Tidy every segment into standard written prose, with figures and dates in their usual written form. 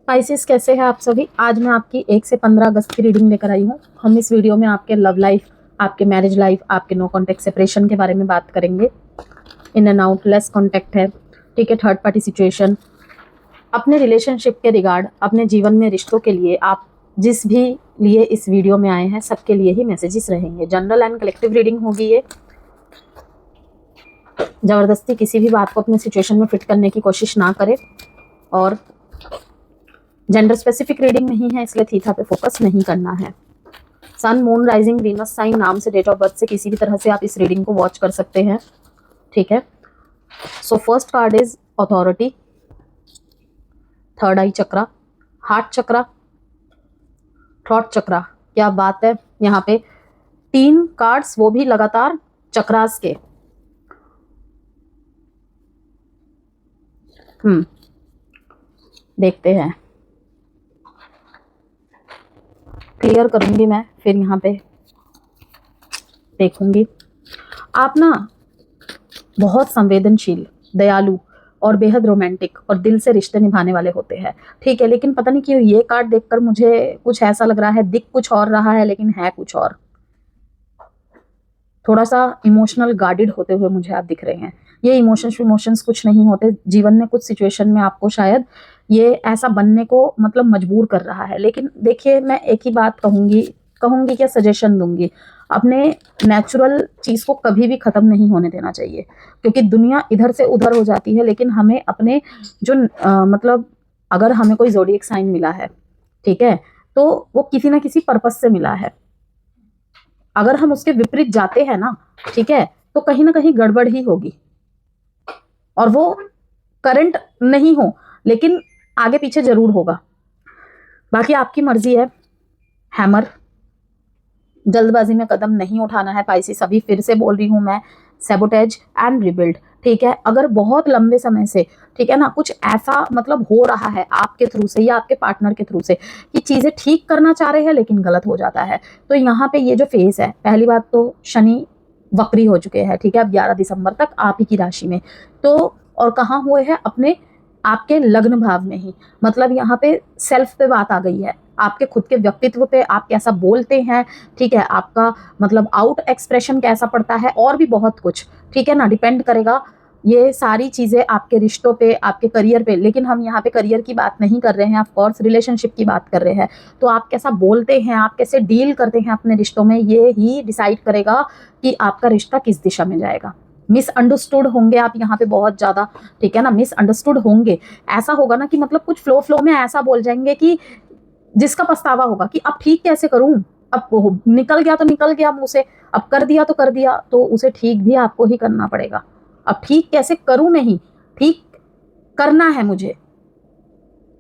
Spices कैसे हैं आप सभी। आज मैं आपकी 1 से 15 अगस्त की रीडिंग लेकर आई हूँ। हम इस वीडियो में आपके लव लाइफ, आपके मैरिज लाइफ, आपके नो कॉन्टेक्ट सेपरेशन के बारे में बात करेंगे। In and out, less contact है, ठीक है, थर्ड पार्टी सिचुएशन, अपने रिलेशनशिप के रिगार्ड, अपने जीवन में रिश्तों के लिए आप जिस भी लिए इस वीडियो में आए हैं सबके लिए ही मैसेजेस रहेंगे। जनरल एंड कलेक्टिव रीडिंग होगी ये। ज़बरदस्ती किसी भी बात को अपने सिचुएशन में फिट करने की कोशिश ना करें और जेंडर स्पेसिफिक रीडिंग नहीं है, इसलिए थीथा पे फोकस नहीं करना है। सन, मून, राइजिंग, वीनस साइन, नाम से, डेट ऑफ बर्थ से किसी भी तरह से आप इस रीडिंग को वॉच कर सकते हैं, ठीक है। So first card is authority, third eye chakra, heart chakra, throat chakra. क्या बात है, यहाँ पे 3 कार्ड्स, वो भी लगातार चक्रास के। देखते हैं, क्लियर करूंगी मैं, फिर यहाँ पे देखूंगी। आप ना बहुत संवेदनशील, दयालु और बेहद रोमांटिक और दिल से रिश्ते निभाने वाले होते हैं, ठीक है। लेकिन पता नहीं क्यों ये कार्ड देखकर मुझे कुछ ऐसा लग रहा है, दिख कुछ और रहा है लेकिन है कुछ और। थोड़ा सा इमोशनल गार्डेड होते हुए मुझे आप दिख रहे हैं। ये इमोशंस कुछ नहीं होते, जीवन में कुछ सिचुएशन में आपको शायद ये ऐसा बनने को मतलब मजबूर कर रहा है। लेकिन देखिए, मैं एक ही बात कहूंगी क्या सजेशन दूंगी, अपने नेचुरल चीज को कभी भी खत्म नहीं होने देना चाहिए, क्योंकि दुनिया इधर से उधर हो जाती है। लेकिन हमें अपने जो मतलब अगर हमें कोई ज़ोडिएक साइन मिला है, ठीक है, तो वो किसी ना किसी पर्पज से मिला है। अगर हम उसके विपरीत जाते हैं ना, ठीक है, तो कहीं ना कहीं गड़बड़ ही होगी और वो करंट नहीं हो लेकिन आगे पीछे जरूर होगा। बाकी आपकी मर्जी है। हैमर, जल्दबाजी में कदम नहीं उठाना है पाइसेस। अभी फिर से बोल रही हूं मैं, सैबोटेज एंड रिबिल्ड, ठीक है। अगर बहुत लंबे समय से, ठीक है ना, कुछ ऐसा मतलब हो रहा है आपके थ्रू से या आपके पार्टनर के थ्रू से कि चीजें ठीक करना चाह रहे हैं लेकिन गलत हो जाता है, तो यहाँ पे ये जो फेज है, पहली बात तो शनि वक्री हो चुके हैं, ठीक है, अब 11 दिसंबर तक आप ही की राशि में। तो और कहाँ हुए हैं, अपने आपके लग्न भाव में ही। मतलब यहाँ पे सेल्फ पे बात आ गई है, आपके खुद के व्यक्तित्व पे, आप कैसा बोलते हैं, ठीक है, आपका मतलब आउट एक्सप्रेशन कैसा पड़ता है, और भी बहुत कुछ, ठीक है ना, डिपेंड करेगा ये सारी चीजें आपके रिश्तों पे, आपके करियर पे। लेकिन हम यहाँ पे करियर की बात नहीं कर रहे हैं, ऑफ कोर्स रिलेशनशिप की बात कर रहे हैं। तो आप कैसा बोलते हैं, आप कैसे डील करते हैं अपने रिश्तों में, ये ही डिसाइड करेगा कि आपका रिश्ता किस दिशा में जाएगा। मिसअंडरस्टूड होंगे आप यहाँ पे बहुत ज्यादा, ठीक है ना, मिसअंडरस्टूड होंगे। ऐसा होगा ना कि मतलब कुछ फ्लो में ऐसा बोल जाएंगे कि जिसका पछतावा होगा कि अब ठीक कैसे करूं, अब निकल गया तो निकल गया मुंह से, अब कर दिया तो कर दिया, तो उसे ठीक भी आपको ही करना पड़ेगा। अब ठीक कैसे करूं, नहीं, ठीक करना है मुझे,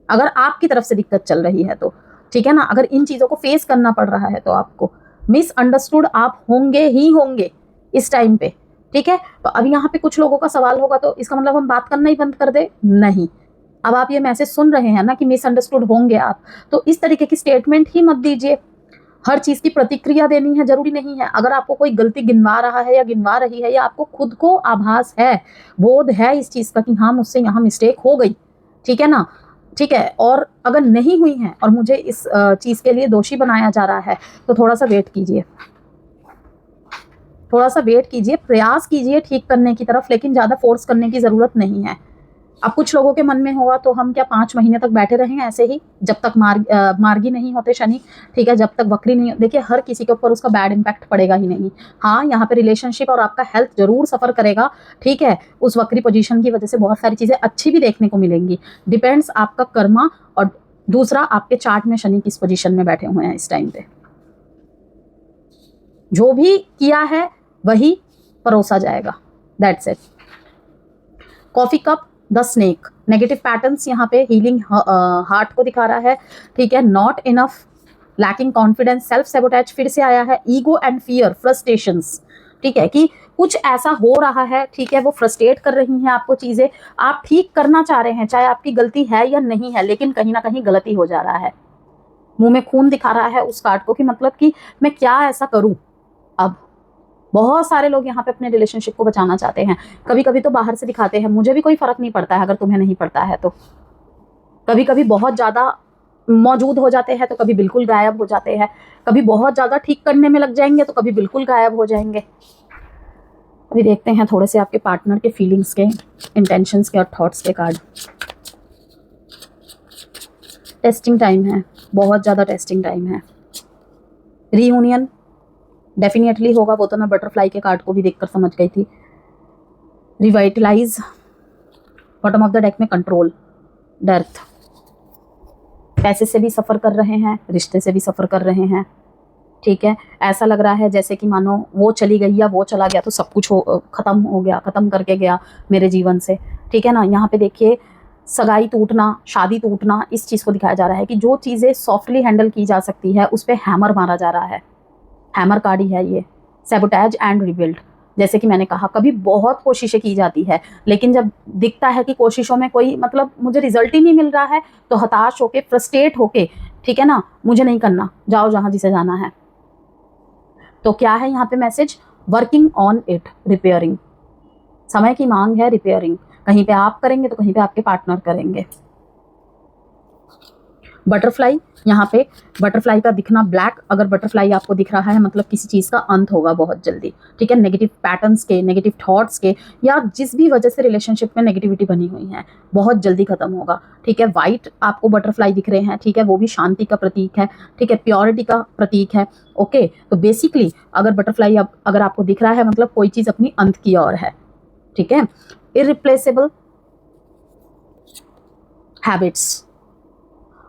अगर आपकी तरफ से दिक्कत चल रही है तो, ठीक है ना। अगर इन चीजों को फेस करना पड़ रहा है तो आपको मिसअंडरस्टूड आप होंगे ही होंगे इस टाइम पे, ठीक है। तो अब यहाँ पे कुछ लोगों का सवाल होगा, तो इसका मतलब हम बात करना ही बंद कर दे? नहीं। अब आप ये मैसेज सुन रहे हैं ना कि मिसअंडरस्टूड होंगे आप, तो इस तरीके की स्टेटमेंट ही मत दीजिए। हर चीज की प्रतिक्रिया देनी है जरूरी नहीं है। अगर आपको कोई गलती गिनवा रहा है या गिनवा रही है, या आपको खुद को आभास है, बोध है इस चीज का कि हाँ मुझसे यहाँ मिस्टेक हो गई, ठीक है ना, ठीक है, और अगर नहीं हुई है और मुझे इस चीज के लिए दोषी बनाया जा रहा है, तो थोड़ा सा वेट कीजिए, थोड़ा सा वेट कीजिए, प्रयास कीजिए ठीक करने की तरफ, लेकिन ज्यादा फोर्स करने की जरूरत नहीं है। अब कुछ लोगों के मन में होगा तो हम क्या 5 महीने तक बैठे रहें ऐसे ही, जब तक मार्गी नहीं होते शनि, ठीक है, जब तक वक्री नहीं। देखिए, हर किसी के ऊपर उसका बैड इम्पैक्ट पड़ेगा ही नहीं। हाँ, यहाँ पे रिलेशनशिप और आपका हेल्थ जरूर सफर करेगा, ठीक है। उस वक्री पोजीशन की वजह से बहुत सारी चीजें अच्छी भी देखने को मिलेंगी, डिपेंड्स आपका कर्मा, और दूसरा आपके चार्ट में शनि किस पोजीशन में बैठे हुए हैं इस टाइम पे। जो भी किया है वही परोसा जाएगा, that's it. Coffee cup, the snake, negative patterns यहाँ पे हीलिंग हार्ट को दिखा रहा है, ठीक है। Not enough, lacking confidence, self sabotage फिर से आया है, ईगो एंड फियर, फ्रस्ट्रेशंस, ठीक है, कि कुछ ऐसा हो रहा है, ठीक है, वो फ्रस्ट्रेट कर रही हैं आपको चीजें, आप ठीक करना चाह रहे हैं, चाहे आपकी गलती है या नहीं है, लेकिन कहीं ना कहीं गलती हो जा रहा है। मुंह में खून दिखा रहा है उस कार्ड को कि मतलब कि मैं क्या ऐसा करूं। अब बहुत सारे लोग यहाँ पे अपने रिलेशनशिप को बचाना चाहते हैं, कभी कभी तो बाहर से दिखाते हैं, मुझे भी कोई फर्क नहीं पड़ता है अगर तुम्हें नहीं पड़ता है तो, कभी कभी बहुत ज़्यादा मौजूद हो जाते हैं तो कभी बिल्कुल गायब हो जाते हैं, कभी बहुत ज़्यादा ठीक करने में लग जाएंगे तो कभी बिल्कुल गायब हो जाएंगे। अभी देखते हैं थोड़े से आपके पार्टनर के फीलिंग्स के, इंटेंशंस के और थॉट्स के कार्ड। टेस्टिंग टाइम है, बहुत ज़्यादा टेस्टिंग टाइम है। रीयूनियन डेफिनेटली होगा, वो तो मैं बटरफ्लाई के कार्ड को भी देखकर समझ गई थी। Revitalise, bottom of the deck में कंट्रोल, डेथ। पैसे से भी सफ़र कर रहे हैं, रिश्ते से भी सफ़र कर रहे हैं, ठीक है। ऐसा लग रहा है जैसे कि मानो वो चली गई या वो चला गया तो सब कुछ ख़त्म हो गया, ख़त्म करके गया मेरे जीवन से, ठीक है ना। यहाँ पे देखिए सगाई टूटना, शादी टूटना, इस चीज़ को दिखाया जा रहा है कि जो चीज़ें सॉफ्टली हैंडल की जा सकती है उस पर हैमर मारा जा रहा है। हैमर कार्ड ही है ये। सैबोटेज एंड रिबिल्ड, जैसे कि मैंने कहा कभी बहुत कोशिशें की जाती है लेकिन जब दिखता है कि कोशिशों में कोई मतलब मुझे रिजल्ट ही नहीं मिल रहा है तो हताश होके, फ्रस्ट्रेट होके, ठीक है ना, मुझे नहीं करना, जाओ जहाँ जिसे जाना है। तो क्या है यहाँ पे message? Working on it, repairing. समय की मांग है रिपेयरिंग। कहीं पे आप करेंगे तो कहीं पे आपके पार्टनर करेंगे। बटरफ्लाई, यहाँ पे बटरफ्लाई का दिखना ब्लैक, अगर बटरफ्लाई आपको दिख रहा है मतलब किसी चीज़ का अंत होगा बहुत जल्दी, ठीक है। नेगेटिव पैटर्न्स के, नेगेटिव थॉट्स के, या जिस भी वजह से रिलेशनशिप में नेगेटिविटी बनी हुई है बहुत जल्दी खत्म होगा, ठीक है। वाइट आपको बटरफ्लाई दिख रहे हैं, ठीक है, वो भी शांति का प्रतीक है, ठीक है, प्योरिटी का प्रतीक है, ओके। तो बेसिकली अगर बटरफ्लाई अगर आपको दिख रहा है मतलब कोई चीज़ अपनी अंत की ओर है, ठीक है। Irreplaceable habits,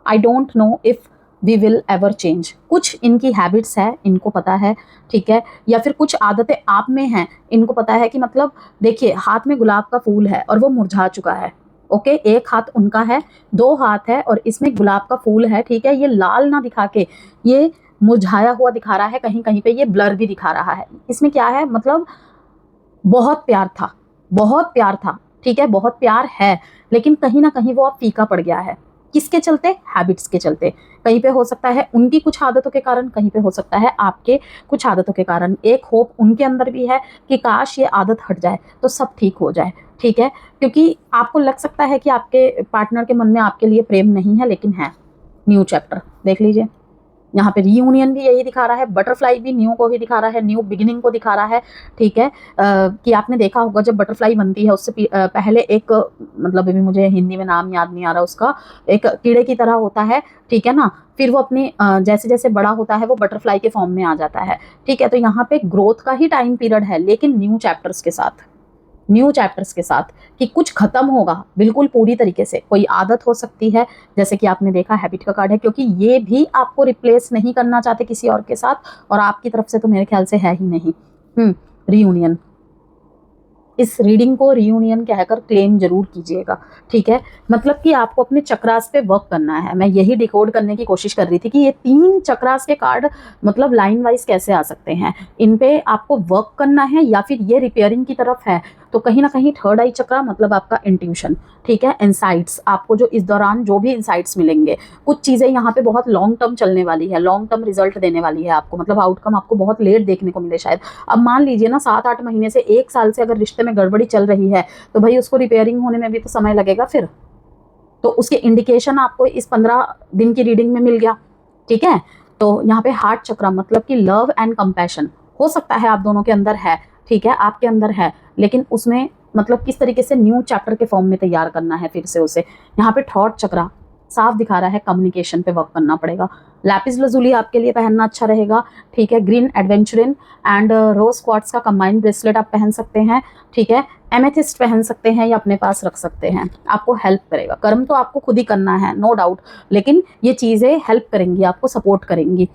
I don't know if we will ever change. कुछ इनकी हैबिट्स है, इनको पता है, ठीक है, या फिर कुछ आदतें आप में हैं, इनको पता है कि मतलब देखिए हाथ में गुलाब का फूल है और वो मुरझा चुका है, ओके। एक हाथ उनका है, दो हाथ है और इसमें गुलाब का फूल है, ठीक है। ये लाल ना दिखा के ये मुरझाया हुआ दिखा रहा है, कहीं कहीं पे ये ब्लर भी दिखा रहा है। इसमें क्या है मतलब बहुत प्यार था, बहुत प्यार था, ठीक है, बहुत प्यार है, लेकिन कहीं ना कहीं वो अब फीका पड़ गया है। किसके चलते? हैबिट्स के चलते। कहीं पे हो सकता है उनकी कुछ आदतों के कारण, कहीं पे हो सकता है आपके कुछ आदतों के कारण। एक होप उनके अंदर भी है कि काश ये आदत हट जाए तो सब ठीक हो जाए, ठीक है। क्योंकि आपको लग सकता है कि आपके पार्टनर के मन में आपके लिए प्रेम नहीं है, लेकिन है। न्यू चैप्टर देख लीजिए, यहाँ पे रीयूनियन भी यही दिखा रहा है, बटरफ्लाई भी न्यू को ही दिखा रहा है, न्यू बिगिनिंग को दिखा रहा है, ठीक है। कि आपने देखा होगा जब बटरफ्लाई बनती है उससे पहले एक मतलब अभी मुझे हिंदी में नाम याद नहीं आ रहा उसका, एक कीड़े की तरह होता है, ठीक है ना। फिर वो अपने जैसे जैसे बड़ा होता है वो बटरफ्लाई के फॉर्म में आ जाता है, ठीक है। तो यहाँ पे ग्रोथ का ही टाइम पीरियड है, लेकिन न्यू चैप्टर्स के साथ, न्यू चैप्टर्स के साथ कि कुछ खत्म होगा बिल्कुल पूरी तरीके से। कोई आदत हो सकती है, जैसे कि आपने देखा हैबिट का कार्ड है, क्योंकि ये भी आपको रिप्लेस नहीं करना चाहते किसी और के साथ, और आपकी तरफ से तो मेरे ख्याल से है ही नहीं। रीयूनियन, इस रीडिंग को रीयूनियन कहकर क्लेम जरूर कीजिएगा, ठीक है। मतलब कि आपको अपने चक्रास पे वर्क करना है। मैं यही डिकोड करने की कोशिश कर रही थी कि ये 3 चक्रास के कार्ड मतलब लाइन वाइज कैसे आ सकते हैं, इन पे आपको वर्क करना है, या फिर ये रिपेयरिंग की तरफ है तो कहीं ना कहीं थर्ड आई चक्रा मतलब आपका इंट्यूशन, ठीक है। इंसाइट्स, आपको जो इस दौरान जो भी इंसाइट्स मिलेंगे, कुछ चीज़ें यहाँ पे बहुत लॉन्ग टर्म चलने वाली है, लॉन्ग टर्म रिजल्ट देने वाली है आपको, मतलब आउटकम आपको बहुत लेट देखने को मिले शायद। अब मान लीजिए ना 7-8 महीने से 1 साल से अगर रिश्ते में गड़बड़ी चल रही है तो भाई उसको रिपेयरिंग होने में भी तो समय लगेगा फिर। तो उसके इंडिकेशन आपको इस 15 दिन की रीडिंग में मिल गया, ठीक है। तो यहाँ पे हार्ट चक्रा मतलब कि लव एंड कंपैशन हो सकता है आप दोनों के अंदर है, ठीक है, आपके अंदर है, लेकिन उसमें मतलब किस तरीके से न्यू चैप्टर के फॉर्म में तैयार करना है फिर से उसे। यहाँ पे थॉट चक्रा साफ दिखा रहा है, कम्युनिकेशन पे वर्क करना पड़ेगा। लैपिस लजुली आपके लिए पहनना अच्छा रहेगा, ठीक है। ग्रीन एडवेंचरिन एंड रोज क्वार्ट्ज का कंबाइंड ब्रेसलेट आप पहन सकते हैं, ठीक है। एमेथिस्ट पहन सकते हैं या अपने पास रख सकते हैं, आपको हेल्प करेगा। कर्म तो आपको खुद ही करना है, नो डाउट, लेकिन ये चीज़ें हेल्प करेंगी, आपको सपोर्ट करेंगी।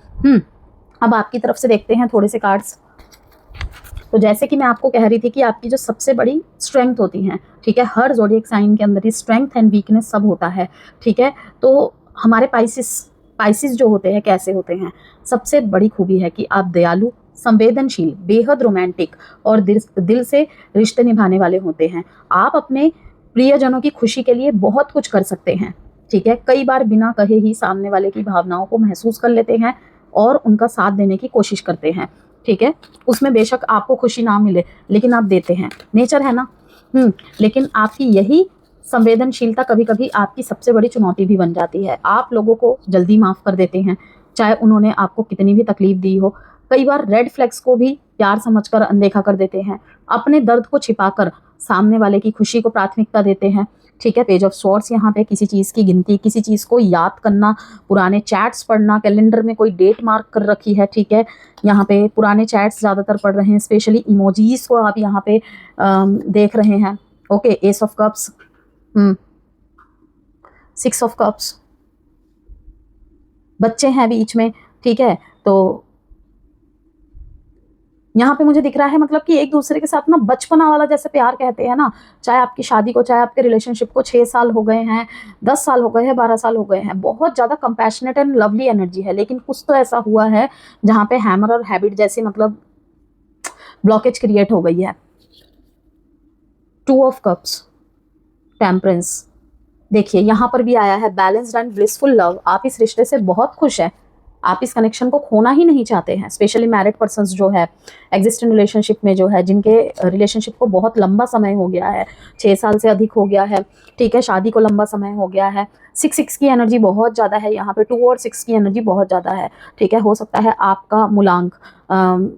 अब आपकी तरफ से देखते हैं थोड़े से कार्ड्स। तो जैसे कि मैं आपको कह रही थी कि आपकी जो सबसे बड़ी स्ट्रेंथ होती हैं, ठीक है, हर ज़ोडिएक साइन के अंदर ही स्ट्रेंथ एंड वीकनेस सब होता है, ठीक है। तो हमारे पाइसिस जो होते हैं कैसे होते हैं, सबसे बड़ी खूबी है कि आप दयालु, संवेदनशील, बेहद रोमांटिक और दिल से रिश्ते निभाने वाले होते हैं। आप अपने प्रियजनों की खुशी के लिए बहुत कुछ कर सकते हैं, ठीक है। कई बार बिना कहे ही सामने वाले की भावनाओं को महसूस कर लेते हैं और उनका साथ देने की कोशिश करते हैं, ठीक है। उसमें बेशक आपको खुशी ना मिले लेकिन आप देते हैं, नेचर है ना। लेकिन आपकी यही संवेदनशीलता कभी कभी आपकी सबसे बड़ी चुनौती भी बन जाती है। आप लोगों को जल्दी माफ़ कर देते हैं, चाहे उन्होंने आपको कितनी भी तकलीफ दी हो। कई बार रेड फ्लैग्स को भी प्यार समझकर अनदेखा कर देते हैं। अपने दर्द को छिपाकर सामने वाले की खुशी को प्राथमिकता देते हैं। ठीक है, पेज ऑफ स्वॉर्ड्स यहाँ पे किसी चीज़ की गिनती, किसी चीज़ को याद करना, पुराने चैट्स पढ़ना, कैलेंडर में कोई डेट मार्क कर रखी है। ठीक है, यहाँ पे पुराने चैट्स ज़्यादातर पढ़ रहे हैं, स्पेशली इमोजीज को आप यहाँ पे देख रहे हैं। Okay, S of cups, 6 of cups, बच्चे हैं बीच में। ठीक है, तो यहाँ पे मुझे दिख रहा है मतलब कि एक दूसरे के साथ ना बचपना वाला जैसे प्यार कहते हैं ना, चाहे आपकी शादी को, चाहे आपके रिलेशनशिप को 6 साल हो गए हैं, 10 साल हो गए हैं, 12 साल हो गए हैं, बहुत ज़्यादा कंपैशनेट एंड लवली एनर्जी है। लेकिन कुछ तो ऐसा हुआ है जहाँ पे हैमर और हैबिट जैसी मतलब ब्लॉकेज क्रिएट हो गई है। 2 ऑफ कप्स, टेम्परेंस, देखिए यहाँ पर भी आया है बैलेंस्ड एंड ब्लिसफुल लव। आप इस रिश्ते से बहुत खुश हैं, आप इस कनेक्शन को खोना ही नहीं चाहते हैं। स्पेशली मैरिड पर्सन्स जो है, एग्जिस्टिंग रिलेशनशिप में जो है, जिनके रिलेशनशिप को बहुत लंबा समय हो गया है, 6 साल से अधिक हो गया है। ठीक है, शादी को लंबा समय हो गया है। 6 की एनर्जी बहुत ज़्यादा है यहाँ पे, 2 और 6 की एनर्जी बहुत ज़्यादा है। ठीक है, हो सकता है आपका मूलांक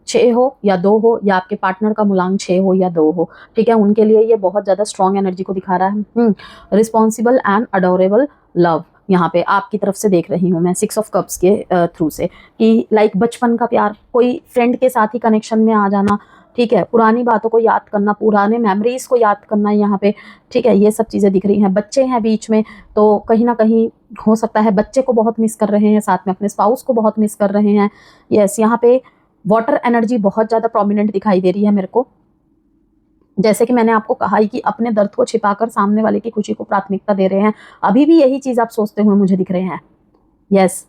6 हो या 2 हो, या आपके पार्टनर का मूलांक 6 हो या 2 हो। ठीक है, उनके लिए ये बहुत ज़्यादा स्ट्रॉन्ग एनर्जी को दिखा रहा है। रिस्पॉन्सिबल एंड अडोरेबल लव यहाँ पे आपकी तरफ से देख रही हूँ मैं 6 ऑफ कप्स के थ्रू से, कि लाइक बचपन का प्यार, कोई फ्रेंड के साथ ही कनेक्शन में आ जाना। ठीक है, पुरानी बातों को याद करना, पुराने मेमोरीज को याद करना यहाँ पे। ठीक है, ये सब चीज़ें दिख रही हैं। बच्चे हैं बीच में, तो कहीं ना कहीं हो सकता है बच्चे को बहुत मिस कर रहे हैं, साथ में अपने स्पाउस को बहुत मिस कर रहे हैं। यस, यहाँ पे वाटर एनर्जी बहुत ज़्यादा प्रोमिनेंट दिखाई दे रही है मेरे को। जैसे कि मैंने आपको कहा ही कि अपने दर्द को छिपाकर सामने वाले की खुशी को प्राथमिकता दे रहे हैं। अभी भी यही चीज़ आप सोचते हुए मुझे दिख रहे हैं। यस,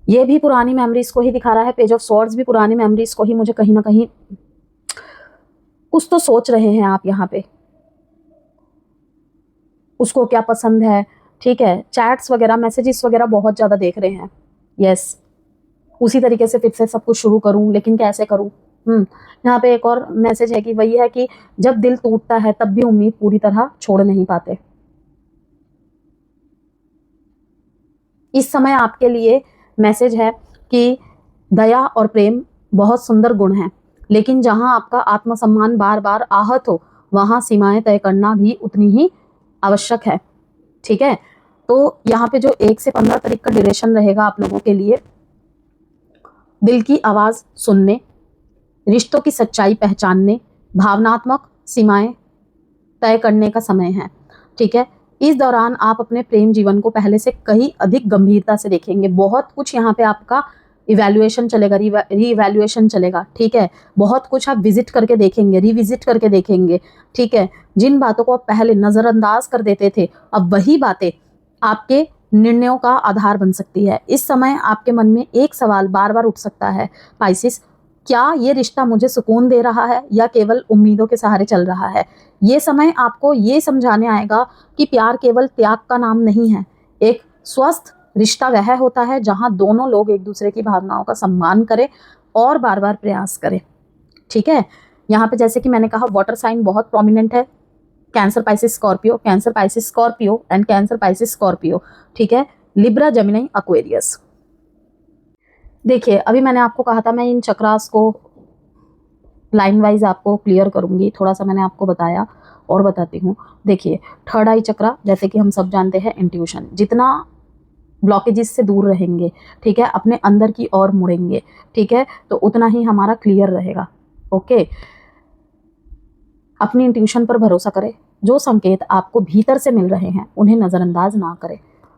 ये भी पुरानी मेमोरीज को ही दिखा रहा है। पेज ऑफ स्वॉर्ड्स भी पुरानी मेमोरीज को ही मुझे कहीं ना कहीं कुछ तो सोच रहे हैं आप यहाँ पे, उसको क्या पसंद है। ठीक है, चैट्स वगैरह, मैसेजेस वगैरह बहुत ज़्यादा देख रहे हैं। यस, उसी तरीके से फिर से सब कुछ शुरू करूँ, लेकिन कैसे करूँ। यहाँ पे एक और मैसेज है कि वही है कि जब दिल टूटता है तब भी उम्मीद पूरी तरह छोड़ नहीं पाते। इस समय आपके लिए मैसेज है कि दया और प्रेम बहुत सुंदर गुण हैं, लेकिन जहां आपका आत्मसम्मान बार बार आहत हो, वहां सीमाएं तय करना भी उतनी ही आवश्यक है। ठीक है, तो यहाँ पे जो 1 से 15 तारीख का ड्यूरेशन रहेगा आप लोगों के लिए, दिल की आवाज़ सुनने, रिश्तों की सच्चाई पहचानने, भावनात्मक सीमाएं तय करने का समय है। ठीक है, इस दौरान आप अपने प्रेम जीवन को पहले से कहीं अधिक गंभीरता से देखेंगे। बहुत कुछ यहाँ पे आपका इवैल्यूएशन चलेगा, रीइवैल्यूएशन चलेगा। ठीक है, बहुत कुछ आप विजिट करके देखेंगे, रिविजिट करके देखेंगे। ठीक है, जिन बातों को आप पहले नज़रअंदाज कर देते थे, अब वही बातें आपके निर्णयों का आधार बन सकती है। इस समय आपके मन में एक सवाल बार बार उठ सकता है, पाइसिस, क्या ये रिश्ता मुझे सुकून दे रहा है या केवल उम्मीदों के सहारे चल रहा है। ये समय आपको ये समझाने आएगा कि प्यार केवल त्याग का नाम नहीं है। एक स्वस्थ रिश्ता वह होता है जहां दोनों लोग एक दूसरे की भावनाओं का सम्मान करें और बार बार प्रयास करें। ठीक है, यहाँ पे जैसे कि मैंने कहा वाटर साइन बहुत प्रोमिनेंट है, cancer Pisces Scorpio, cancer Pisces Scorpio and cancer Pisces Scorpio. ठीक है, लिब्रा जेमिनी एक्वेरियस। देखिए, अभी मैंने आपको कहा था मैं इन चक्रास को लाइन वाइज आपको क्लियर करूंगी, थोड़ा सा मैंने आपको बताया और बताती हूँ। देखिए, थर्ड आई चक्रा, जैसे कि हम सब जानते हैं इंट्यूशन, जितना ब्लॉकेजेस से दूर रहेंगे, ठीक है, अपने अंदर की ओर मुड़ेंगे, ठीक है, तो उतना ही हमारा क्लियर रहेगा। ओके, अपनी इंट्यूशन पर भरोसा करें। जो संकेत आपको भीतर से मिल रहे हैं उन्हें नज़रअंदाज ना करें।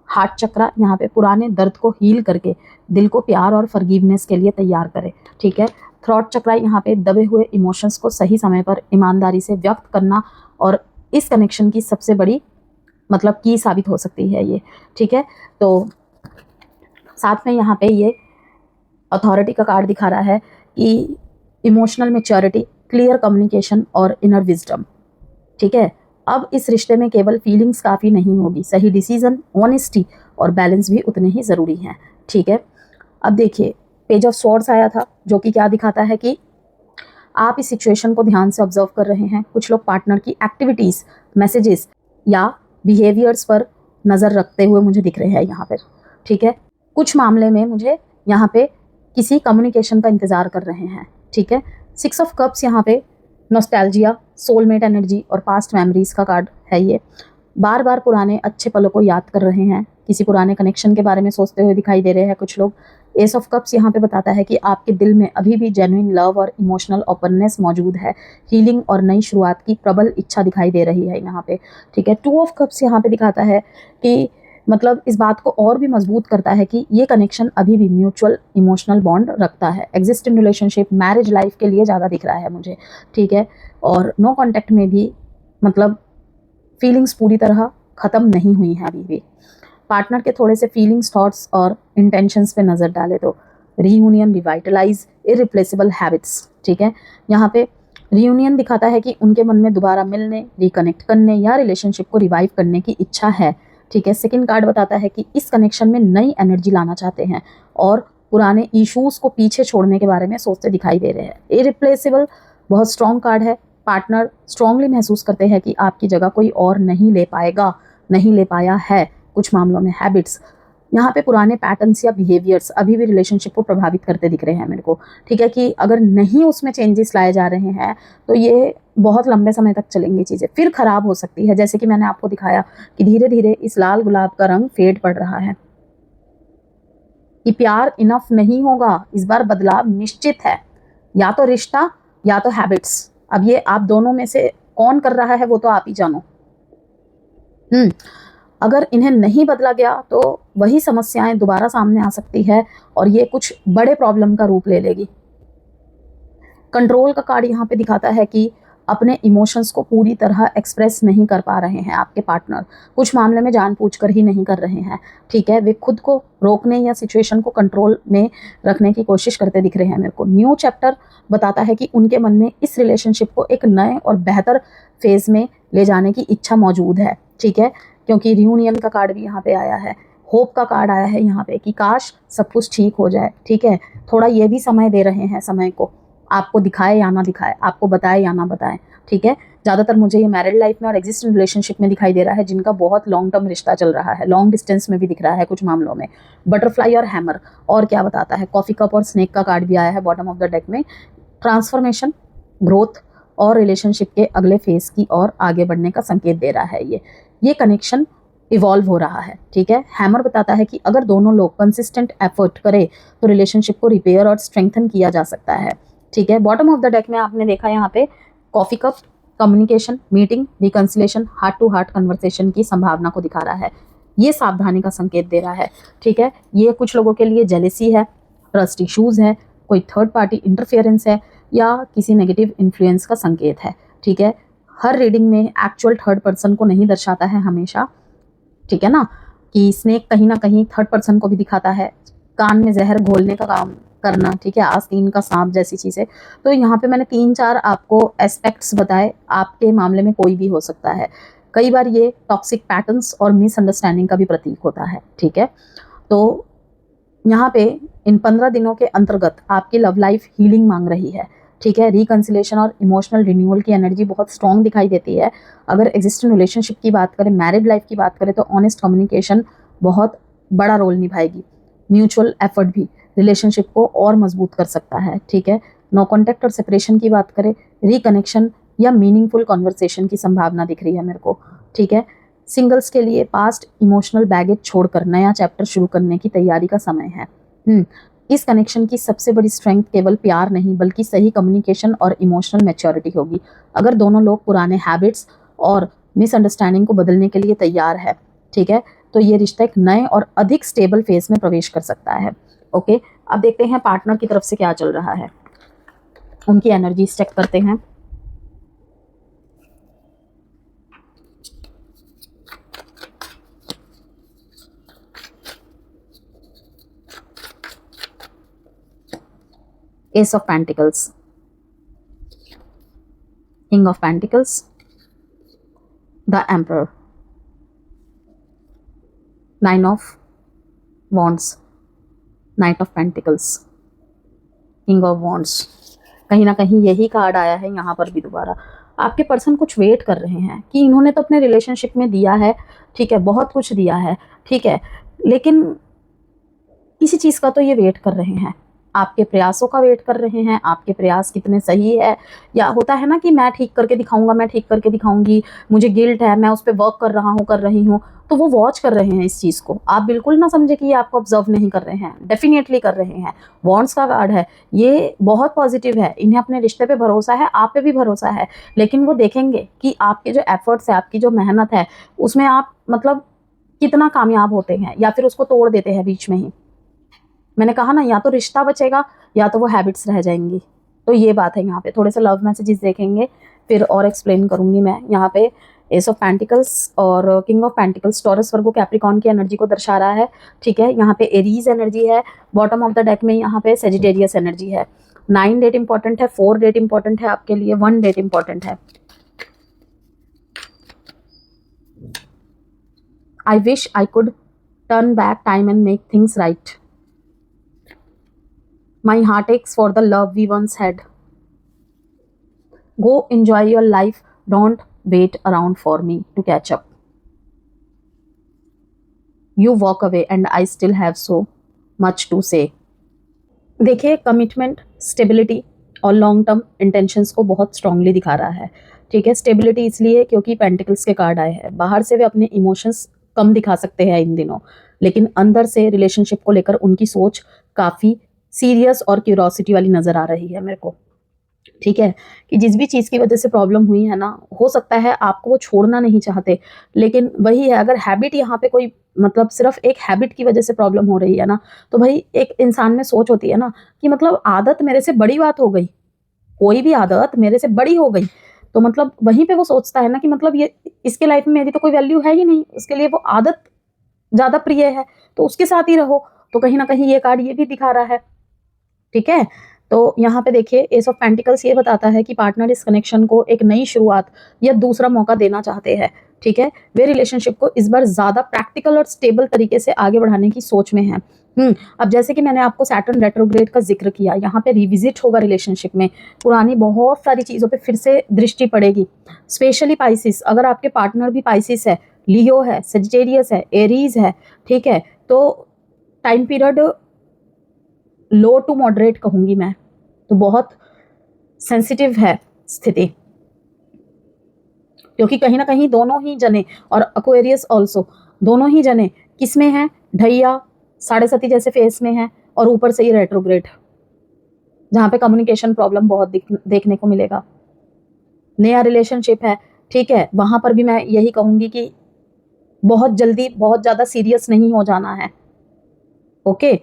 हार्ट चक्रा यहाँ पे पुराने दर्द को हील करके दिल को प्यार और फॉरगिवनेस के लिए तैयार करे। ठीक है, थ्रॉट चक्रा यहाँ पे दबे हुए इमोशंस को सही समय पर ईमानदारी से व्यक्त करना और इस कनेक्शन की सबसे बड़ी मतलब की साबित हो सकती है ये। ठीक है, तो साथ में यहाँ पे ये अथॉरिटी का कार्ड दिखा रहा है कि इमोशनल मैच्योरिटी, क्लियर कम्युनिकेशन और इनर विजडम। ठीक है, अब इस रिश्ते में केवल फीलिंग्स काफ़ी नहीं होगी, सही डिसीजन, ऑनेस्टी और बैलेंस भी उतने ही ज़रूरी हैं। ठीक है, अब देखिए पेज ऑफ स्वॉर्ड्स आया था जो कि क्या दिखाता है कि आप इस सिचुएशन को ध्यान से ऑब्जर्व कर रहे हैं। कुछ लोग पार्टनर की एक्टिविटीज़, मैसेजेस या बिहेवियर्स पर नज़र रखते हुए मुझे दिख रहे हैं यहाँ पर, ठीक है। कुछ मामले में मुझे यहाँ पे किसी कम्युनिकेशन का इंतज़ार कर रहे हैं, ठीक है। 6 ऑफ कप्स यहाँ पे नॉस्टैल्जिया, सोलमेट एनर्जी और पास्ट मेमोरीज का कार्ड है। ये बार बार पुराने अच्छे पलों को याद कर रहे हैं, किसी पुराने कनेक्शन के बारे में सोचते हुए दिखाई दे रहे हैं कुछ लोग। एस ऑफ कप्स यहाँ पे बताता है कि आपके दिल में अभी भी जेन्युइन लव और इमोशनल ओपननेस मौजूद है। हीलिंग और नई शुरुआत की प्रबल इच्छा दिखाई दे रही है यहाँ पे, ठीक है। 2 ऑफ कप्स यहाँ पे दिखाता है कि मतलब इस बात को और भी मजबूत करता है कि ये कनेक्शन अभी भी म्यूचुअल इमोशनल बॉन्ड रखता है। एग्जिस्टिंग रिलेशनशिप मैरिज लाइफ के लिए ज़्यादा दिख रहा है मुझे, ठीक है। और नो कॉन्टैक्ट में भी मतलब फीलिंग्स पूरी तरह ख़त्म नहीं हुई हैं अभी भी। पार्टनर के थोड़े से फीलिंग्स, थॉट्स और इंटेंशंस पे नज़र डाले तो रीयूनियन, रिवाइटलाइज, इरिप्लेसेबल हैबिट्स, ठीक है। यहाँ पे रीयूनियन दिखाता है कि उनके मन में दोबारा मिलने, रिकनेक्ट करने या रिलेशनशिप को रिवाइव करने की इच्छा है, ठीक है। सेकंड कार्ड बताता है कि इस कनेक्शन में नई एनर्जी लाना चाहते हैं और पुराने इश्यूज को पीछे छोड़ने के बारे में सोचते दिखाई दे रहे हैं। इरिप्लेसेबल बहुत स्ट्रॉन्ग कार्ड है। पार्टनर स्ट्रांगली महसूस करते हैं कि आपकी जगह कोई और नहीं ले पाएगा, नहीं ले पाया है। कुछ मामलों में हैबिट्स, यहाँ पे पुराने पैटर्न्स या बिहेवियर्स अभी भी रिलेशनशिप को प्रभावित करते दिख रहे हैं मेरे को, ठीक है। कि अगर नहीं उसमें चेंजेस लाए जा रहे हैं तो ये बहुत लंबे समय तक चलेंगी चीज़ें, फिर खराब हो सकती है। जैसे कि मैंने आपको दिखाया कि धीरे धीरे इस लाल गुलाब का रंग फेड पड़ रहा है। कि प्यार इनफ नहीं होगा, इस बार बदलाव निश्चित है, या तो रिश्ता या तो हैबिट्स। अब ये आप दोनों में से कौन कर रहा है वो तो आप ही जानो। अगर इन्हें नहीं बदला गया तो वही समस्याएं दोबारा सामने आ सकती है और ये कुछ बड़े प्रॉब्लम का रूप ले लेगी। कंट्रोल का कार्ड यहाँ पे दिखाता है कि अपने इमोशंस को पूरी तरह एक्सप्रेस नहीं कर पा रहे हैं आपके पार्टनर। कुछ मामले में जानबूझकर ही नहीं कर रहे हैं, ठीक है। वे खुद को रोकने या सिचुएशन को कंट्रोल में रखने की कोशिश करते दिख रहे हैं मेरे को। न्यू चैप्टर बताता है कि उनके मन में इस रिलेशनशिप को एक नए और बेहतर फेज में ले जाने की इच्छा मौजूद है, ठीक है। क्योंकि रियूनियन का कार्ड भी यहाँ पे आया है, होप का कार्ड आया है यहाँ पे कि काश सब कुछ ठीक हो जाए, ठीक है। थोड़ा ये भी समय दे रहे हैं, समय को आपको दिखाए या ना दिखाए, आपको बताए या ना बताए, ठीक है। ज़्यादातर मुझे ये मैरिड लाइफ में और एग्जिस्टिंग रिलेशनशिप में दिखाई दे रहा है जिनका बहुत लॉन्ग टर्म रिश्ता चल रहा है। लॉन्ग डिस्टेंस में भी दिख रहा है कुछ मामलों में। बटरफ्लाई और हैमर, और क्या बताता है, कॉफ़ी कप और स्नेक का कार्ड भी आया है बॉटम ऑफ द डेक में। ट्रांसफॉर्मेशन, ग्रोथ और रिलेशनशिप के अगले फेज की ओर आगे बढ़ने का संकेत दे रहा है। ये कनेक्शन इवॉल्व हो रहा है, ठीक है। हैमर बताता है कि अगर दोनों लोग कंसिस्टेंट एफर्ट करें तो रिलेशनशिप को रिपेयर और स्ट्रेंथन किया जा सकता है, ठीक है। बॉटम ऑफ द डेक में आपने देखा यहाँ पे coffee cup, communication, meeting, reconciliation, heart to heart conversation की संभावना को दिखा रहा है। ये सावधानी का संकेत दे रहा है, ठीक है। ये कुछ लोगों के लिए जेलेसी है, ट्रस्ट इश्यूज है, कोई थर्ड पार्टी इंटरफेरेंस है या किसी नेगेटिव इन्फ्लुएंस का संकेत है, ठीक है। हर रीडिंग में एक्चुअल थर्ड पर्सन को नहीं दर्शाता है हमेशा, ठीक है ना। कि स्नेक कहीं ना कहीं थर्ड पर्सन को भी दिखाता है, कान में जहर घोलने का काम करना, ठीक है, आस्तीन का सांप जैसी चीज़ें। तो यहाँ पे मैंने 3-4 आपको एस्पेक्ट्स बताए, आपके मामले में कोई भी हो सकता है। कई बार ये टॉक्सिक पैटर्न्स और मिसअंडरस्टैंडिंग का भी प्रतीक होता है, ठीक है। तो यहाँ पे इन 15 दिनों के अंतर्गत आपकी लव लाइफ हीलिंग मांग रही है, ठीक है। रिकंसिलेशन और इमोशनल रिन्यूअल की एनर्जी बहुत स्ट्रॉन्ग दिखाई देती है। अगर एग्जिस्टिंग रिलेशनशिप की बात करें, मैरिड लाइफ की बात करें तो ऑनेस्ट कम्युनिकेशन बहुत बड़ा रोल निभाएगी। म्यूचुअल एफर्ट भी रिलेशनशिप को और मजबूत कर सकता है, ठीक है। नो कॉन्टैक्ट और सेपरेशन की बात करें, रिकनेक्शन या मीनिंगफुल कॉन्वर्सेशन की संभावना दिख रही है मेरे को, ठीक है। सिंगल्स के लिए पास्ट इमोशनल बैगेज छोड़कर नया चैप्टर शुरू करने की तैयारी का समय है। इस कनेक्शन की सबसे बड़ी स्ट्रेंथ केवल प्यार नहीं बल्कि सही कम्युनिकेशन और इमोशनल मैच्योरिटी होगी। अगर दोनों लोग पुराने हैबिट्स और मिसअंडरस्टैंडिंग को बदलने के लिए तैयार है, ठीक है, तो ये रिश्ता एक नए और अधिक स्टेबल फेज में प्रवेश कर सकता है। ओके, अब देखते हैं पार्टनर की तरफ से क्या चल रहा है, उनकी एनर्जी चेक करते हैं। Ace of Pentacles, King of Pentacles, the Emperor, Nine of Wands, Knight of Pentacles, King of Wands। कहीं ना कहीं यही कार्ड आया है यहाँ पर भी दोबारा। आपके पर्सन कुछ वेट कर रहे हैं कि इन्होंने तो अपने रिलेशनशिप में दिया है, ठीक है, बहुत कुछ दिया है, ठीक है, लेकिन किसी चीज़ का तो ये वेट कर रहे हैं, आपके प्रयासों का वेट कर रहे हैं, आपके प्रयास कितने सही है, या होता है ना कि मैं ठीक करके दिखाऊंगा, मैं ठीक करके दिखाऊंगी, मुझे गिल्ट है, मैं उस पर वर्क कर रहा हूँ, कर रही हूँ, तो वो वॉच कर रहे हैं इस चीज़ को। आप बिल्कुल ना समझे कि ये आपको ऑब्जर्व नहीं कर रहे हैं, डेफिनेटली कर रहे हैं। वॉन्ट्स का कार्ड है, ये बहुत पॉजिटिव है, इन्हें अपने रिश्ते पे भरोसा है, आप पे भी भरोसा है, लेकिन वो देखेंगे कि आपके जो एफर्ट्स है, आपकी जो मेहनत है, उसमें आप मतलब कितना कामयाब होते हैं, या फिर उसको तोड़ देते हैं बीच में ही। मैंने कहा ना, या तो रिश्ता बचेगा या तो वो हैबिट्स रह जाएंगी। तो ये बात है। यहाँ पे थोड़े से लव मैसेजेस देखेंगे, फिर और एक्सप्लेन करूंगी मैं। यहाँ पे एस ऑफ पेंटिकल्स और king of pentacles Taurus Virgo Capricorn की एनर्जी को दर्शा रहा है, ठीक है। यहाँ पे एरीज एनर्जी है, बॉटम ऑफ द डेक में यहाँ पे सेजिटेरियस एनर्जी है। 9 डेट इंपॉर्टेंट है, 4 डेट इंपॉर्टेंट है आपके लिए, 1 डेट इंपॉर्टेंट है। I wish I could turn back time and make things right. My heart aches for the love we once had. Go enjoy your life. Don't wait around for me to catch up. You walk away and I still have so much to say. देखिए, commitment, stability और long term intentions को बहुत strongly दिखा रहा है, ठीक है। Stability इसलिए क्योंकि पेंटिकल्स के कार्ड आए हैं। बाहर से वे अपने इमोशंस कम दिखा सकते हैं इन दिनों, लेकिन अंदर से रिलेशनशिप को लेकर उनकी सोच काफ़ी सीरियस और क्यूरोसिटी वाली नज़र आ रही है मेरे को, ठीक है। कि जिस भी चीज़ की वजह से प्रॉब्लम हुई है ना, हो सकता है आपको वो छोड़ना नहीं चाहते, लेकिन वही है, अगर हैबिट यहाँ पे कोई मतलब सिर्फ एक हैबिट की वजह से प्रॉब्लम हो रही है ना, तो भाई एक इंसान में सोच होती है ना कि मतलब आदत मेरे से बड़ी बात हो गई, कोई भी आदत मेरे से बड़ी हो गई, तो मतलब वहीं पे वो सोचता है ना कि मतलब ये इसके लाइफ में मेरी तो कोई वैल्यू है ही नहीं, उसके लिए वो आदत ज़्यादा प्रिय है, तो उसके साथ ही रहो। तो कहीं ना कहीं ये कार्ड ये भी दिखा रहा है, ठीक है। तो यहाँ पे देखिए, एस ऑफ पेंटिकल्स ये बताता है कि पार्टनर इस कनेक्शन को एक नई शुरुआत या दूसरा मौका देना चाहते हैं, ठीक है। वे रिलेशनशिप को इस बार ज़्यादा प्रैक्टिकल और स्टेबल तरीके से आगे बढ़ाने की सोच में हैं। अब जैसे कि मैंने आपको सैटर्न रेट्रोग्रेड का जिक्र किया, यहाँ पे रिविजिट होगा रिलेशनशिप में, पुरानी बहुत सारी चीज़ों पे फिर से दृष्टि पड़ेगी। स्पेशली पाइसिस, अगर आपके पार्टनर भी पाइसिस है, लियो है, सेजिटेरियस है, एरीज है, ठीक है, तो time period low to moderate कहूंगी मैं, तो बहुत सेंसिटिव है स्थिति, क्योंकि कहीं ना कहीं दोनों ही जने और एक्वेरियस ऑल्सो, दोनों ही जने किस में है, ढैया साढ़े सती जैसे फेस में है, और ऊपर से ही रेट्रोग्रेड, जहाँ पे कम्युनिकेशन प्रॉब्लम बहुत देखने को मिलेगा। नया रिलेशनशिप है, ठीक है, वहां पर भी मैं यही कहूंगी कि बहुत जल्दी बहुत ज़्यादा सीरियस नहीं हो जाना है, ओके।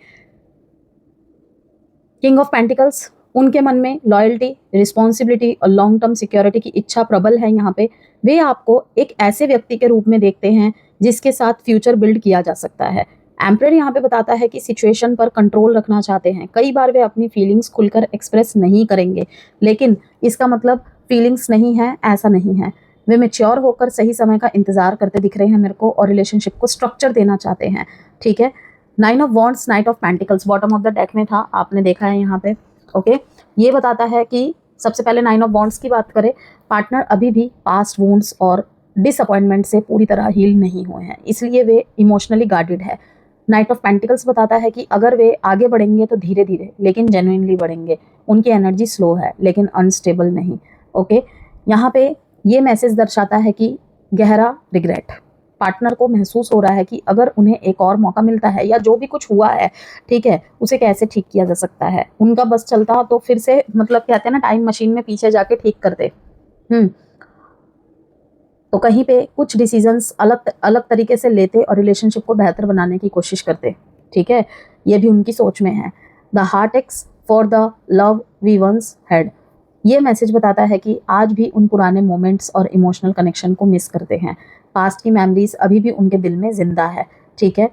किंग ऑफ पेंटिकल्स, उनके मन में लॉयल्टी, रिस्पॉन्सिबिलिटी और लॉन्ग टर्म सिक्योरिटी की इच्छा प्रबल है। यहाँ पे वे आपको एक ऐसे व्यक्ति के रूप में देखते हैं जिसके साथ फ्यूचर बिल्ड किया जा सकता है। एम्परर यहाँ पे बताता है कि सिचुएशन पर कंट्रोल रखना चाहते हैं। कई बार वे अपनी फीलिंग्स खुलकर एक्सप्रेस नहीं करेंगे, लेकिन इसका मतलब फीलिंग्स नहीं है, ऐसा नहीं है। वे मैच्योर होकर सही समय का इंतजार करते दिख रहे हैं मेरे को, और रिलेशनशिप को स्ट्रक्चर देना चाहते हैं, ठीक है। 9 of wands, night of pentacles bottom of the deck में था, आपने देखा है यहाँ पे, ओके। ये बताता है कि सबसे पहले 9 ऑफ वॉन्ड्स की बात करें, पार्टनर अभी भी पास्ट वुंड्स और डिसअपॉइंटमेंट से पूरी तरह हील नहीं हुए हैं, इसलिए वे इमोशनली गार्डेड है। नाइट ऑफ पेंटिकल्स बताता है कि अगर वे आगे बढ़ेंगे तो धीरे धीरे लेकिन जेन्युइनली बढ़ेंगे। उनकी एनर्जी स्लो है लेकिन अनस्टेबल नहीं, ओके। यहाँ पे ये मैसेज दर्शाता है कि गहरा रिग्रेट, पार्टनर को महसूस हो रहा है कि अगर उन्हें एक और मौका मिलता है या जो भी कुछ हुआ है, ठीक है, उसे कैसे ठीक किया जा सकता है। उनका बस चलता तो फिर से मतलब कहते हैं ना, टाइम मशीन में पीछे जाके ठीक करते। तो कहीं पे कुछ डिसीजंस अलग अलग तरीके से लेते और रिलेशनशिप को बेहतर बनाने की कोशिश करते, ठीक है। ये भी उनकी सोच में है। The heart aches for the love we once had, ये मैसेज बताता है कि आज भी उन पुराने मोमेंट्स और इमोशनल कनेक्शन को मिस करते हैं। पास्ट की मेमोरीज अभी भी उनके दिल में जिंदा है, ठीक है।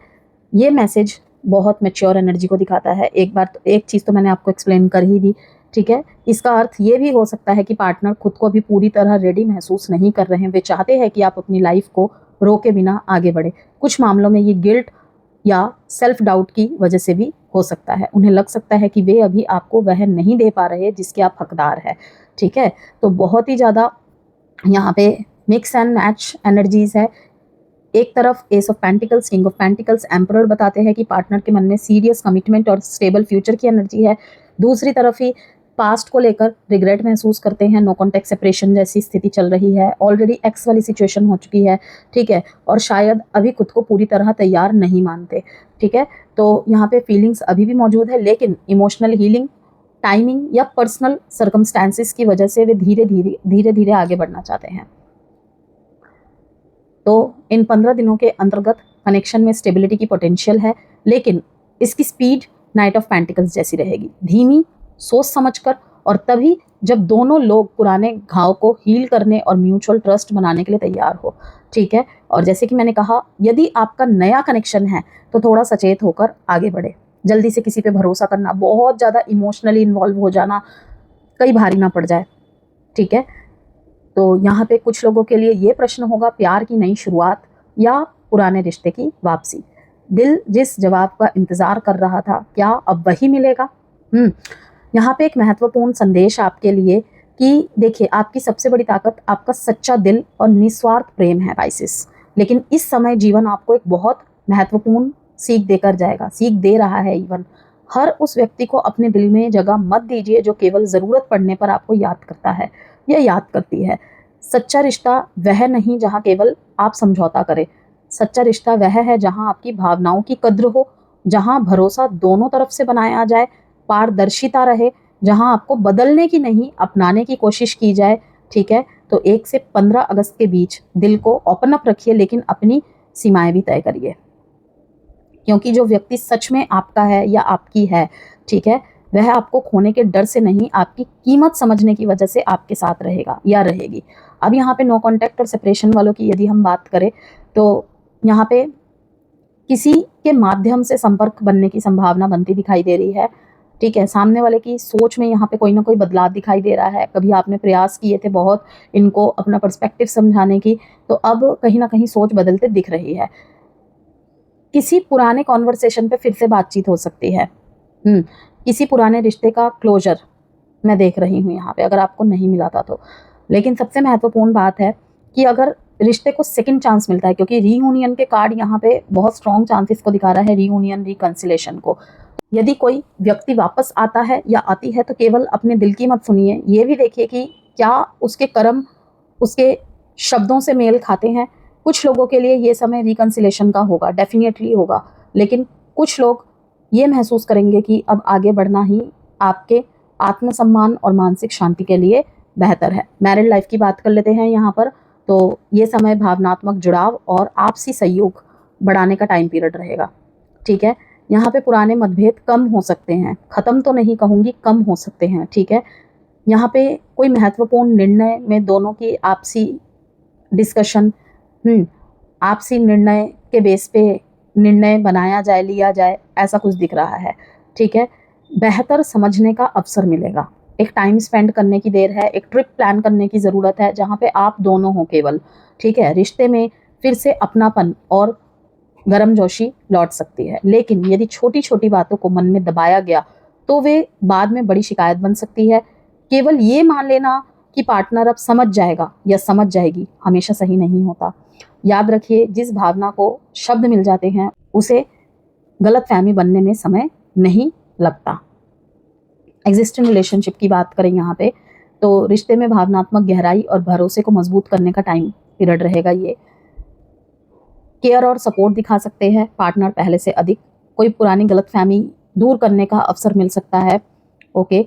ये मैसेज बहुत मैच्योर एनर्जी को दिखाता है। एक बार तो एक चीज़ तो मैंने आपको एक्सप्लेन कर ही दी, ठीक है। इसका अर्थ ये भी हो सकता है कि पार्टनर खुद को अभी पूरी तरह रेडी महसूस नहीं कर रहे हैं। वे चाहते हैं कि आप अपनी लाइफ को रोके बिना आगे बढ़े। कुछ मामलों में ये गिल्ट या सेल्फ डाउट की वजह से भी हो सकता है। उन्हें लग सकता है कि वे अभी आपको वह नहीं दे पा रहे जिसके आप हकदार हैं, ठीक है। तो बहुत ही ज़्यादा यहाँ पे मिक्स एंड मैच एनर्जीज है। एक तरफ S of pentacles, king of pentacles, emperor बताते हैं कि पार्टनर के मन में सीरियस कमिटमेंट और स्टेबल फ्यूचर की एनर्जी है। दूसरी तरफ ही पास्ट को लेकर रिग्रेट महसूस करते हैं, नो कॉन्टेक्ट सेपरेशन जैसी स्थिति चल रही है, ऑलरेडी एक्स वाली सिचुएशन हो चुकी है, ठीक है, और शायद अभी खुद को पूरी तरह तैयार नहीं मानते, ठीक है। तो यहाँ पे फीलिंग्स अभी भी मौजूद है, लेकिन इमोशनल हीलिंग, टाइमिंग या पर्सनल सर्कमस्टांसिस की वजह से वे धीरे धीरे आगे बढ़ना चाहते हैं। तो इन 15 दिनों के अंतर्गत कनेक्शन में स्टेबिलिटी की पोटेंशियल है, लेकिन इसकी स्पीड नाइट ऑफ पेंटिकल्स जैसी रहेगी, धीमी, सोच समझकर, और तभी जब दोनों लोग पुराने घाव को हील करने और म्यूचुअल ट्रस्ट बनाने के लिए तैयार हो, ठीक है। और जैसे कि मैंने कहा, यदि आपका नया कनेक्शन है तो थोड़ा सचेत होकर आगे बढ़े। जल्दी से किसी पे भरोसा करना, बहुत ज़्यादा इमोशनली इन्वॉल्व हो जाना कई भारी ना पड़ जाए, ठीक है। तो यहाँ पे कुछ लोगों के लिए ये प्रश्न होगा, प्यार की नई शुरुआत या पुराने रिश्ते की वापसी। दिल जिस जवाब का इंतजार कर रहा था, क्या अब वही मिलेगा? यहाँ पे एक महत्वपूर्ण संदेश आपके लिए कि देखिए, आपकी सबसे बड़ी ताकत आपका सच्चा दिल और निस्वार्थ प्रेम है पाइसेस। लेकिन इस समय जीवन आपको एक बहुत महत्वपूर्ण सीख देकर जाएगा, सीख दे रहा है इवन। हर उस व्यक्ति को अपने दिल में जगह मत दीजिए जो केवल ज़रूरत पड़ने पर आपको याद करता है या याद करती है। सच्चा रिश्ता वह नहीं जहाँ केवल आप समझौता करें। सच्चा रिश्ता वह है जहाँ आपकी भावनाओं की कद्र हो, जहाँ भरोसा दोनों तरफ से बनाया जाए, पारदर्शिता रहे, जहाँ आपको बदलने की नहीं अपनाने की कोशिश की जाए, ठीक है। तो 1 से 15 अगस्त के बीच दिल को ओपन अप रखिए, लेकिन अपनी सीमाएं भी तय करिए, क्योंकि जो व्यक्ति सच में आपका है या आपकी है, ठीक है, वह आपको खोने के डर से नहीं, आपकी कीमत समझने की वजह से आपके साथ रहेगा या रहेगी। अब यहाँ पे नो कॉन्टैक्ट और सेपरेशन वालों की यदि हम बात करें, तो यहाँ पे किसी के माध्यम से संपर्क बनने की संभावना बनती दिखाई दे रही है, ठीक है। सामने वाले की सोच में यहाँ पे कोई ना कोई बदलाव दिखाई दे रहा है। कभी आपने प्रयास किए थे बहुत इनको अपना पर्सपेक्टिव समझाने की, तो अब कहीं ना कहीं सोच बदलते दिख रही है। किसी पुराने कॉन्वर्सेशन पे फिर से बातचीत हो सकती है। किसी पुराने रिश्ते का क्लोजर मैं देख रही हूँ यहाँ पे, अगर आपको नहीं मिला था तो। लेकिन सबसे महत्वपूर्ण बात है कि अगर रिश्ते को सेकंड चांस मिलता है, क्योंकि रीयूनियन के कार्ड यहाँ पे बहुत स्ट्रॉन्ग चांसेस को दिखा रहा है, रीयूनियन, रिकंसिलेशन को। यदि कोई व्यक्ति वापस आता है या आती है तो केवल अपने दिल की मत सुनिए, ये भी देखिए कि क्या उसके कर्म उसके शब्दों से मेल खाते हैं। कुछ लोगों के लिए ये समय रिकंसिलेशन का होगा, डेफिनेटली होगा, लेकिन कुछ लोग ये महसूस करेंगे कि अब आगे बढ़ना ही आपके आत्मसम्मान और मानसिक शांति के लिए बेहतर है। मैरिड लाइफ की बात कर लेते हैं यहाँ पर, तो ये समय भावनात्मक जुड़ाव और आपसी सहयोग बढ़ाने का टाइम पीरियड रहेगा, ठीक है। यहाँ पे पुराने मतभेद कम हो सकते हैं, ख़त्म तो नहीं कहूँगी, कम हो सकते हैं, ठीक है। यहाँ पे कोई महत्वपूर्ण निर्णय में दोनों की आपसी डिस्कशन, आपसी निर्णय के बेस पे निर्णय बनाया जाए, लिया जाए, ऐसा कुछ दिख रहा है, ठीक है। बेहतर समझने का अवसर मिलेगा, एक टाइम स्पेंड करने की देर है, एक ट्रिप प्लान करने की ज़रूरत है जहाँ पे आप दोनों हो केवल, ठीक है। रिश्ते में फिर से अपनापन और गर्मजोशी लौट सकती है, लेकिन यदि छोटी छोटी बातों को मन में दबाया गया तो वे बाद में बड़ी शिकायत बन सकती है। केवल ये मान लेना कि पार्टनर अब समझ जाएगा या समझ जाएगी हमेशा सही नहीं होता। याद रखिए, जिस भावना को शब्द मिल जाते हैं उसे गलतफहमी बनने में समय नहीं लगता। एग्जिस्टिंग रिलेशनशिप की बात करें यहाँ पे, तो रिश्ते में भावनात्मक गहराई और भरोसे को मजबूत करने का टाइम पीरियड रहेगा। ये केयर और सपोर्ट दिखा सकते हैं पार्टनर पहले से अधिक, कोई पुरानी गलतफहमी दूर करने का अवसर मिल सकता है, ओके।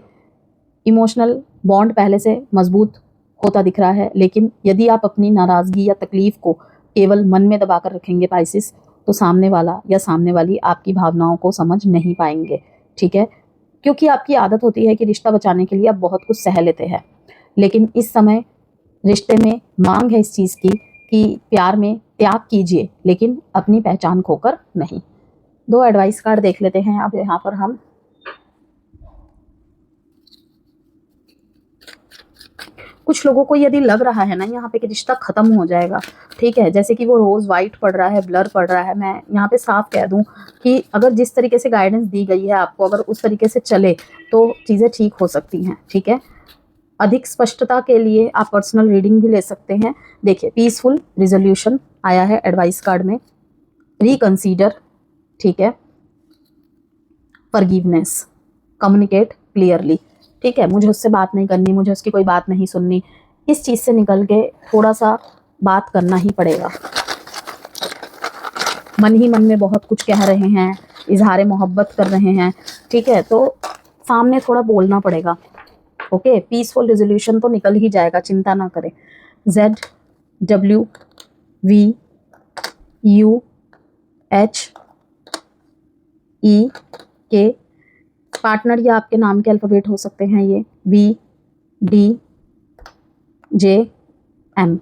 इमोशनल बॉन्ड पहले से मजबूत होता दिख रहा है, लेकिन यदि आप अपनी नाराज़गी या तकलीफ को केवल मन में दबाकर रखेंगे पाइसिस, तो सामने वाला या सामने वाली आपकी भावनाओं को समझ नहीं पाएंगे, ठीक है। क्योंकि आपकी आदत होती है कि रिश्ता बचाने के लिए आप बहुत कुछ सह लेते हैं, लेकिन इस समय रिश्ते में मांग है इस चीज़ की कि प्यार में त्याग कीजिए, लेकिन अपनी पहचान खोकर नहीं। 2 एडवाइस कार्ड देख लेते हैं अब यहाँ पर हम। कुछ लोगों को यदि लग रहा है ना यहाँ पे कि रिश्ता खत्म हो जाएगा, ठीक है, जैसे कि वो रोज वाइट पड़ रहा है, ब्लर पड़ रहा है, मैं यहाँ पे साफ कह दूं कि अगर जिस तरीके से गाइडेंस दी गई है आपको, अगर उस तरीके से चले तो चीज़ें ठीक हो सकती हैं, ठीक है। अधिक स्पष्टता के लिए आप पर्सनल रीडिंग भी ले सकते हैं। देखिए, पीसफुल रिजोल्यूशन आया है एडवाइस कार्ड में, रिकंसीडर, ठीक है, फॉरगिवनेस, कम्युनिकेट क्लियरली, ठीक है, मुझे उससे बात नहीं करनी, मुझे उसकी कोई बात नहीं सुननी, इस चीज़ से निकल के थोड़ा सा बात करना ही पड़ेगा। मन ही मन में बहुत कुछ कह रहे हैं, इजहार मोहब्बत कर रहे हैं, ठीक है, तो सामने थोड़ा बोलना पड़ेगा। ओके, पीसफुल रिजोल्यूशन तो निकल ही जाएगा, चिंता ना करें। ZWVUHEK, पार्टनर या आपके नाम के अल्फ़ाबेट हो सकते हैं ये, VDJM,